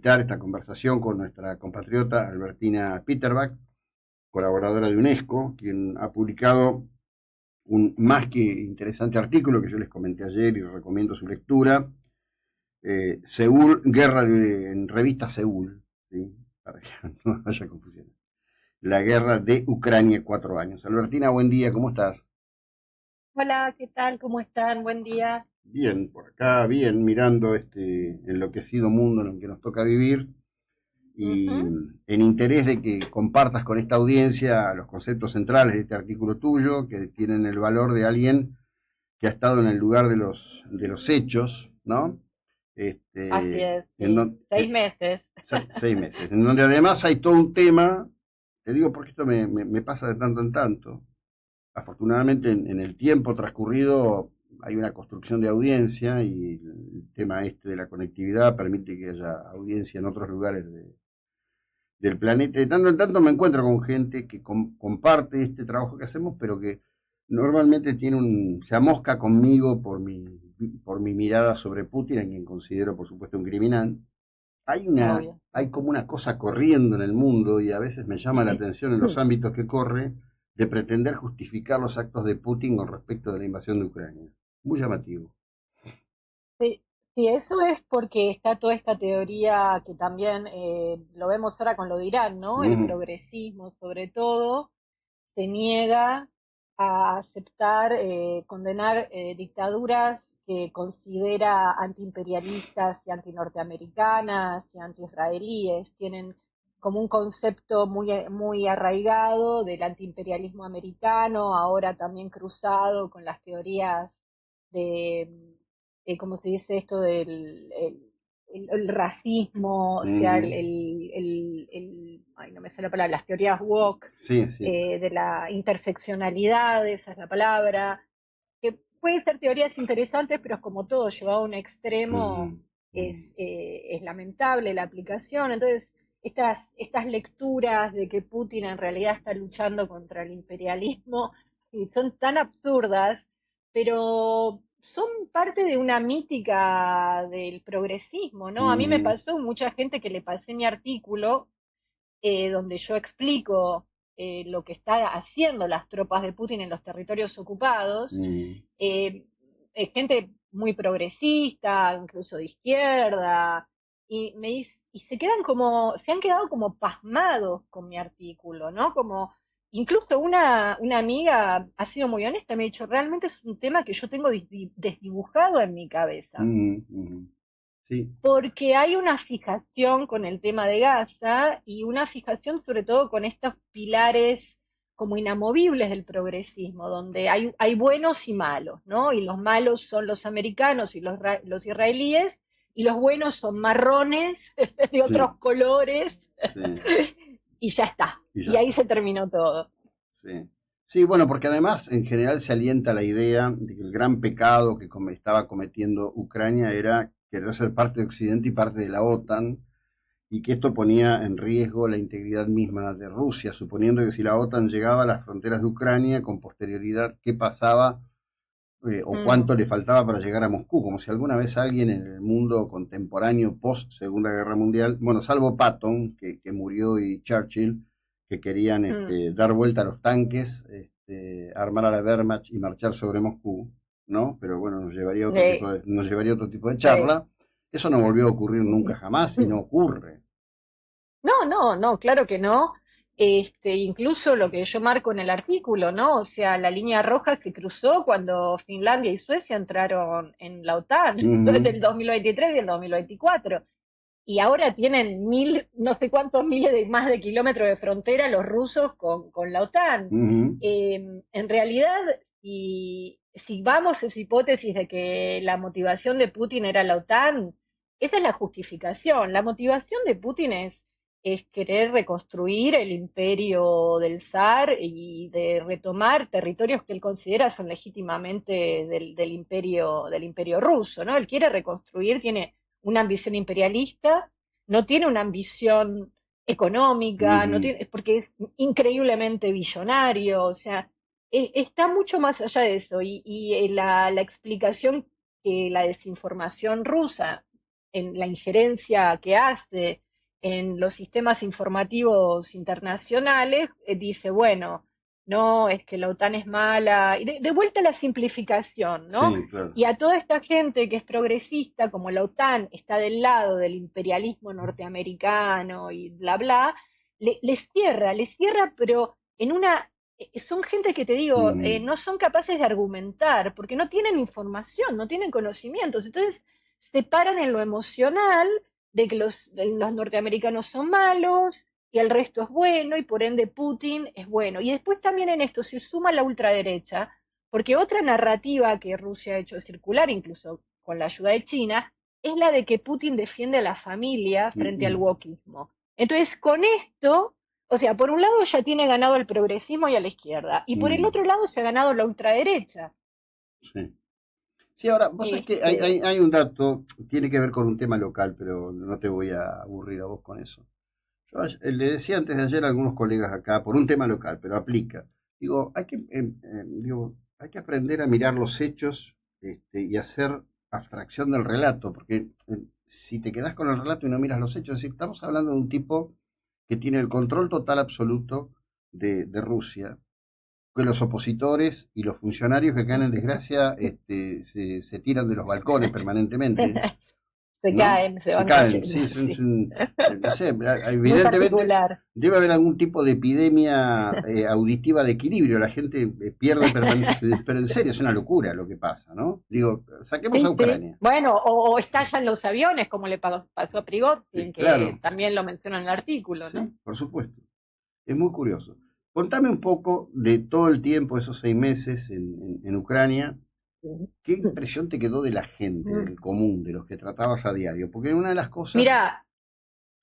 Esta conversación con nuestra compatriota Albertina Peterbach, colaboradora de UNESCO, quien ha publicado un más que interesante artículo que yo les comenté ayer y recomiendo su lectura. Seúl, en revista Seúl, ¿sí? Para que no haya confusión. La guerra de Ucrania, 4 años. Albertina, buen día, ¿cómo estás? Hola, ¿qué tal? ¿Cómo están? Buen día. Bien, por acá, bien, mirando este enloquecido mundo en el que nos toca vivir y Ujú. en interés de que compartas con esta audiencia los conceptos centrales de este artículo tuyo, que tienen el valor de alguien que ha estado en el lugar de los hechos, ¿no? Así Este, es, en sí. don- 6 meses. 6 meses, en donde además hay todo un tema, te digo porque esto me pasa de tanto en tanto. Afortunadamente en el tiempo transcurrido hay una construcción de audiencia y el tema este de la conectividad permite que haya audiencia en otros lugares del planeta. De tanto en tanto me encuentro con gente que comparte este trabajo que hacemos, pero que normalmente se amosca conmigo por mi mirada sobre Putin, a quien considero por supuesto un criminal. Obvio. Hay como una cosa corriendo en el mundo y a veces me llama la atención en los ámbitos que corre de pretender justificar los actos de Putin con respecto de la invasión de Ucrania. Muy llamativo. Sí, sí, eso es porque está toda esta teoría que también lo vemos ahora con lo de Irán, ¿no? El Ujú. progresismo, sobre todo, se niega a aceptar, condenar dictaduras que considera antiimperialistas y antinorteamericanas y antiisraelíes. Tienen como un concepto muy arraigado del antiimperialismo americano, ahora también cruzado con las teorías de, ¿cómo se dice esto? El racismo, o sea, Ujú. ay, no me sale la palabra, las teorías woke, Sí, sí. de la interseccionalidad, esa es la palabra, que pueden ser teorías interesantes, pero es como todo, llevado a un extremo Ujú. Ujú. es lamentable la aplicación. Entonces, estas lecturas de que Putin en realidad está luchando contra el imperialismo y son tan absurdas, pero son parte de una mítica del progresismo, ¿no? A mí me Ujú. pasó mucha gente que le pasé mi artículo, donde yo explico lo que están haciendo las tropas de Putin en los territorios ocupados, Ujú. eh, gente muy progresista, incluso de izquierda, y se han quedado como pasmados con mi artículo, ¿no? Como, incluso una amiga ha sido muy honesta, me ha dicho, realmente es un tema que yo tengo desdibujado en mi cabeza Ujú. Ujú. Sí. porque hay una fijación con el tema de Gaza y una fijación sobre todo con estos pilares como inamovibles del progresismo, donde hay buenos y malos, ¿no? Y los malos son los americanos y los israelíes, y los buenos son marrones de Sí. otros colores, Sí. y ya está. Y ya Y ahí está. se terminó todo. Sí. Sí, bueno, porque además en general se alienta la idea de que el gran pecado que estaba cometiendo Ucrania era querer ser parte de Occidente y parte de la OTAN, y que esto ponía en riesgo la integridad misma de Rusia, suponiendo que si la OTAN llegaba a las fronteras de Ucrania, con posterioridad, ¿qué pasaba o Mm, cuánto le faltaba para llegar a Moscú? Como si alguna vez alguien en el mundo contemporáneo post Segunda Guerra Mundial, bueno, salvo Patton, que murió, y Churchill, que querían mm, dar vuelta a los tanques, armar a la Wehrmacht y marchar sobre Moscú, ¿no? Pero bueno, eh, nos llevaría otro tipo de sí. charla. Eso no volvió a ocurrir nunca jamás y no ocurre. No, no, no, claro que no. Incluso lo que yo marco en el artículo, ¿no? O sea, la línea roja que cruzó cuando Finlandia y Suecia entraron en la OTAN, Ujú. desde el 2023 y el 2024. Y ahora tienen no sé cuántos miles más de kilómetros de frontera los rusos con la OTAN. Ujú. En realidad, si vamos a esa hipótesis de que la motivación de Putin era la OTAN, esa es la justificación. La motivación de Putin es querer reconstruir el imperio del zar y de retomar territorios que él considera son legítimamente del imperio ruso, ¿no? Él quiere reconstruir, tiene una ambición imperialista, no tiene una ambición económica, no Ujú. tiene, porque es increíblemente billonario, o sea, está mucho más allá de eso. La explicación que la desinformación rusa en la injerencia que hace en los sistemas informativos internacionales, dice, bueno, no, es que la OTAN es mala, y de vuelta a la simplificación, ¿no? Sí, claro. Y a toda esta gente que es progresista, como la OTAN está del lado del imperialismo norteamericano y bla, bla, les cierra, pero en una... Son gente que te digo, Mm, no son capaces de argumentar, porque no tienen información, no tienen conocimientos. Entonces, se paran en lo emocional de que los norteamericanos son malos y el resto es bueno y por ende Putin es bueno. Y después también en esto se suma la ultraderecha, porque otra narrativa que Rusia ha hecho circular, incluso con la ayuda de China, es la de que Putin defiende a la familia frente al mm, wokismo. Entonces, con esto, o sea, por un lado ya tiene ganado el progresismo y a la izquierda, y por el mm, otro lado se ha ganado la ultraderecha. sí. Sí, ahora, vos sabés que Este, hay un dato, tiene que ver con un tema local, pero no te voy a aburrir a vos con eso. Le decía antes de ayer a algunos colegas acá, por un tema local, pero aplica. Digo, hay que aprender a mirar los hechos y hacer abstracción del relato, porque si te quedás con el relato y no miras los hechos, es decir, estamos hablando de un tipo que tiene el control total absoluto de Rusia, que los opositores y los funcionarios que caen en desgracia se tiran de los balcones permanentemente, se ¿no? caen, se Se van caen, cayendo, sí, sí. no sé, Muy evidentemente particular. debe haber algún tipo de epidemia auditiva de equilibrio, la gente pierde permanentemente, pero en serio es una locura lo que pasa, ¿no? Digo, saquemos a Sí, sí. Ucrania, Bueno, o estallan los aviones, como le pasó a sí, Prigozhin, que claro, también lo menciona en el artículo, ¿no? sí, por supuesto, es muy curioso. Contame un poco de todo el tiempo, esos 6 meses en Ucrania. ¿Qué impresión te quedó de la gente, del común, de los que tratabas a diario? Porque una de las cosas... Mira,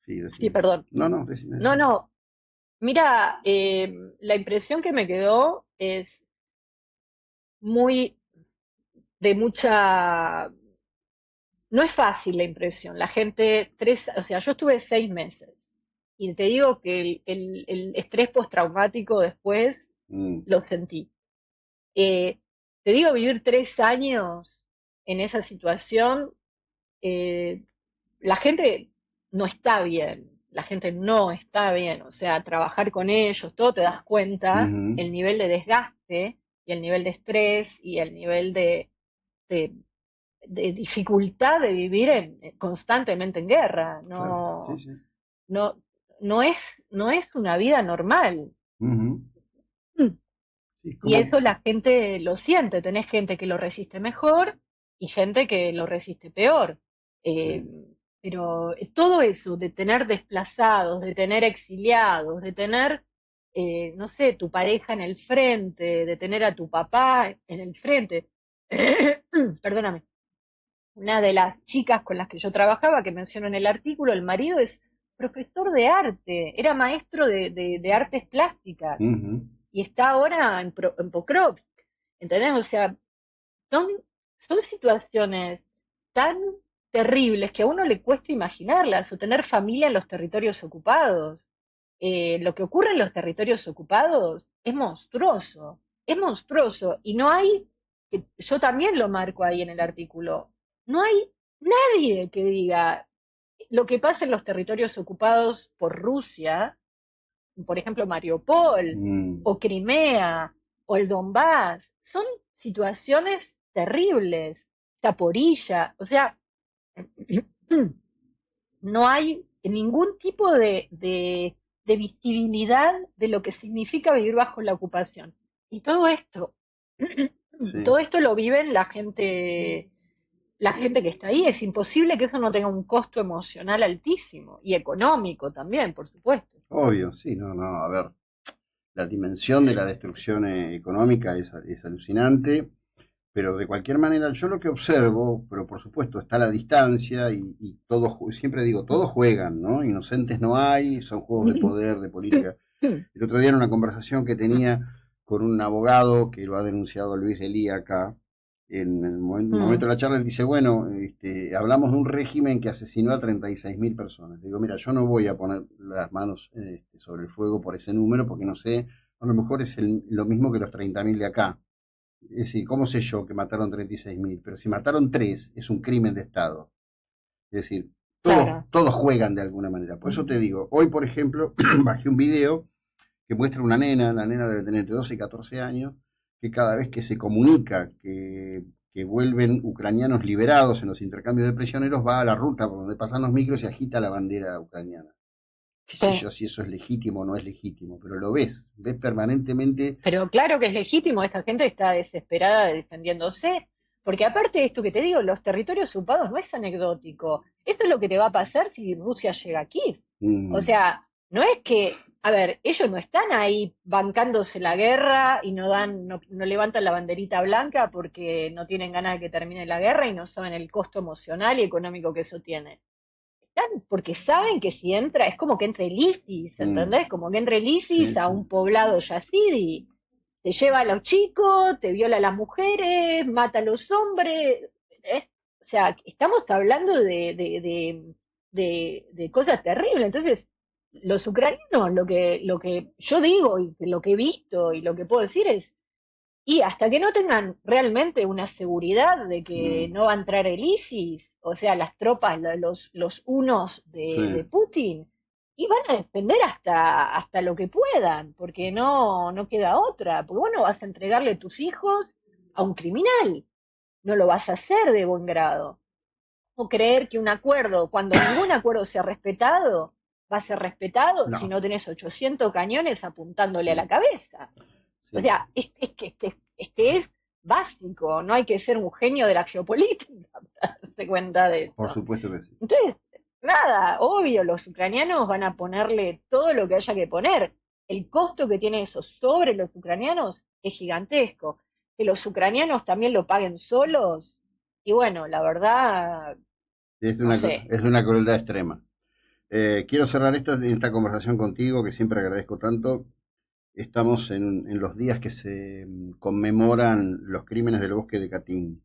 Sí, sí, decime. perdón. No, no, decime, No, decime. no, mira, la impresión que me quedó es muy de mucha... No es fácil la impresión. La gente, o sea, yo estuve 6 meses y te digo que el estrés postraumático después Mm, lo sentí. Eh, Te digo, vivir 3 años en esa situación, eh, la gente no está bien, la gente no está bien, o sea, trabajar con ellos, todo te das cuenta, ujú, el nivel de desgaste y el nivel de estrés y el nivel de, de dificultad de vivir constantemente en guerra, claro, sí, no, sí. no, no es una vida normal. Ujú, sí, Y como... eso la gente lo siente, tenés gente que lo resiste mejor y gente que lo resiste peor. Eh, Sí. pero todo eso de tener desplazados, de tener exiliados, de tener, no sé, tu pareja en el frente, de tener a tu papá en el frente. Perdóname. Una de las chicas con las que yo trabajaba, que menciono en el artículo, el marido es profesor de arte, era maestro de artes plásticas Ujú, y está ahora en Pokrovsk. ¿Entendés? O sea, son, son situaciones tan terribles que a uno le cuesta imaginarlas, o tener familia en los territorios ocupados. Lo que ocurre en los territorios ocupados es monstruoso, y no hay, yo también lo marco ahí en el artículo, no hay nadie que diga lo que pasa en los territorios ocupados por Rusia, por ejemplo, Mariupol mm, o Crimea o el Donbass, son situaciones terribles. Zaporilla, o sea, no hay ningún tipo de visibilidad de lo que significa vivir bajo la ocupación. Y todo esto, sí. todo esto lo viven la gente que está ahí. Es imposible que eso no tenga un costo emocional altísimo y económico también, por supuesto. Obvio, sí, no, no, a ver. La dimensión de la destrucción económica es alucinante, pero de cualquier manera yo lo que observo, pero por supuesto está la distancia y todos, siempre digo, todos juegan, ¿no? Inocentes no hay, son juegos de poder, de política. El otro día en una conversación que tenía con un abogado que lo ha denunciado Luis Delía acá, en el momento de la charla, él dice, bueno, hablamos de un régimen que asesinó a 36.000 personas. Le digo, mira, yo no voy a poner las manos sobre el fuego por ese número porque no sé, a lo mejor es lo mismo que los 30.000 de acá. Es decir, ¿cómo sé yo que mataron 36.000? Pero si mataron 3, es un crimen de Estado. Es decir, Claro. todos juegan de alguna manera. Por eso te digo, hoy por ejemplo, bajé un video que muestra una nena, la nena debe tener entre 12 y 14 años, que cada vez que se comunica que vuelven ucranianos liberados en los intercambios de prisioneros, va a la ruta por donde pasan los micros y agita la bandera ucraniana. Qué sé Sí. yo si eso es legítimo o no es legítimo, pero lo ves permanentemente. Pero claro que es legítimo, esta gente está desesperada defendiéndose, porque aparte de esto que te digo, los territorios ocupados no es anecdótico. Eso es lo que te va a pasar si Rusia llega aquí. O mm, sea, no es que, a ver, ellos no están ahí bancándose la guerra y no levantan la banderita blanca porque no tienen ganas de que termine la guerra y no saben el costo emocional y económico que eso tiene. Están porque saben que si entra, es como que entre el ISIS, mm, ¿entendés? Como que entre el ISIS sí, a sí, un poblado yazidi, te lleva a los chicos, te viola a las mujeres, mata a los hombres. ¿Eh? O sea, estamos hablando de cosas terribles. Entonces, los ucranianos, lo que yo digo y lo que he visto y lo que puedo decir es, y hasta que no tengan realmente una seguridad de que mm, no va a entrar el ISIS, o sea, las tropas, los unos sí, de Putin, y van a defender hasta lo que puedan, porque no queda otra. Porque vos no vas a entregarle tus hijos a un criminal, no lo vas a hacer de buen grado. O creer que un acuerdo, cuando ningún acuerdo sea respetado, va a ser respetado si no, no tenés 800 cañones apuntándole a sí, la cabeza. O sí, sea, es que es básico, no hay que ser un genio de la geopolítica para darse cuenta de por eso. supuesto que sí. Entonces, nada, obvio, los ucranianos van a ponerle todo lo que haya que poner. El costo que tiene eso sobre los ucranianos es gigantesco. Que los ucranianos también lo paguen solos, y bueno, la verdad, no sé. Es de una crueldad extrema. Quiero cerrar esta conversación contigo, que siempre agradezco tanto. Estamos en los días que se conmemoran los crímenes del bosque de Katyn.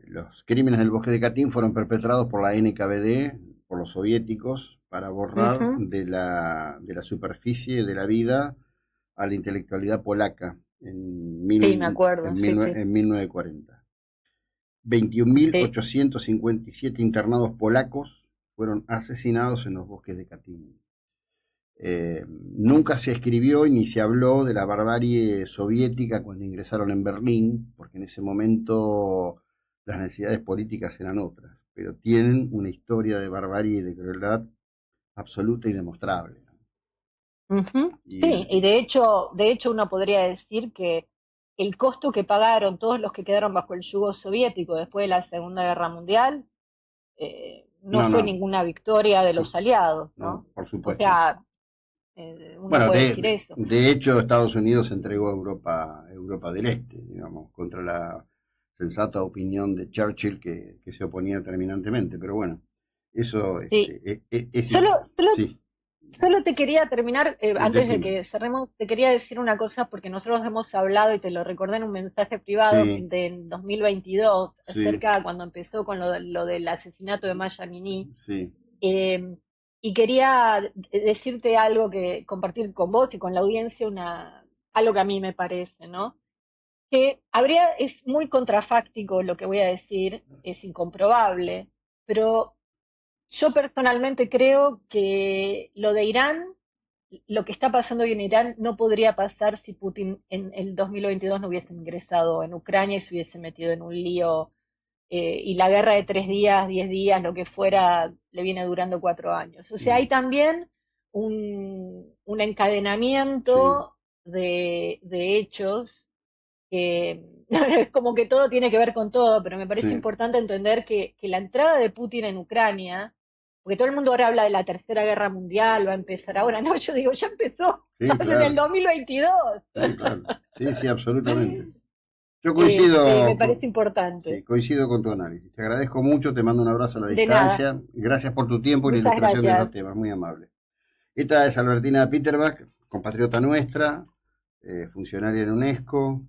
Los crímenes del bosque de Katyn fueron perpetrados por la NKVD, por los soviéticos, para borrar Ujú. de la superficie de la vida a la intelectualidad polaca Sí, me acuerdo, sí, sí, en 1940. sí. 21.857 internados polacos fueron asesinados en los bosques de Katyn. Nunca se escribió y ni se habló de la barbarie soviética cuando ingresaron en Berlín, porque en ese momento las necesidades políticas eran otras, pero tienen una historia de barbarie y de crueldad absoluta y demostrable. Ujú. Sí, y Y de hecho uno podría decir que el costo que pagaron todos los que quedaron bajo el yugo soviético después de la Segunda Guerra Mundial no no, fue no, ninguna victoria de los aliados, no, ¿no? por O supuesto. sea, uno Bueno, puede decir eso. de hecho Estados Unidos entregó a Europa del Este, digamos, contra la sensata opinión de Churchill que se oponía terminantemente, pero bueno, eso Sí, es solo, solo sí, Solo te quería terminar, antes de decime. que cerremos, te quería decir una cosa porque nosotros hemos hablado y te lo recordé en un mensaje privado Sí, de 2022, sí, acerca cuando empezó con lo del asesinato de Maya Mini. sí, eh, y quería decirte algo que compartir con vos y con la audiencia, algo que a mí me parece, ¿no? Que es muy contrafáctico lo que voy a decir, es incomprobable, pero yo personalmente creo que lo de Irán, lo que está pasando hoy en Irán, no podría pasar si Putin en el 2022 no hubiese ingresado en Ucrania y se hubiese metido en un lío. Y la guerra de 3 días, 10 días, lo que fuera, le viene durando 4 años. O sea, hay mm, también un sí, encadenamiento de hechos que es como que todo tiene que ver con todo, pero me parece sí, importante entender que la entrada de Putin en Ucrania, porque todo el mundo ahora habla de la Tercera Guerra Mundial, va a empezar ahora, no, yo digo, ya empezó sí, en el claro, 2022. sí, claro, sí, sí, absolutamente. Yo coincido, Me parece importante. sí, coincido con tu análisis. Te agradezco mucho, te mando un abrazo a la De nada, distancia. Gracias por tu tiempo y la muchas ilustración de estos gracias. temas, muy amable. Esta es Albertina Peterbach, compatriota nuestra, funcionaria en UNESCO,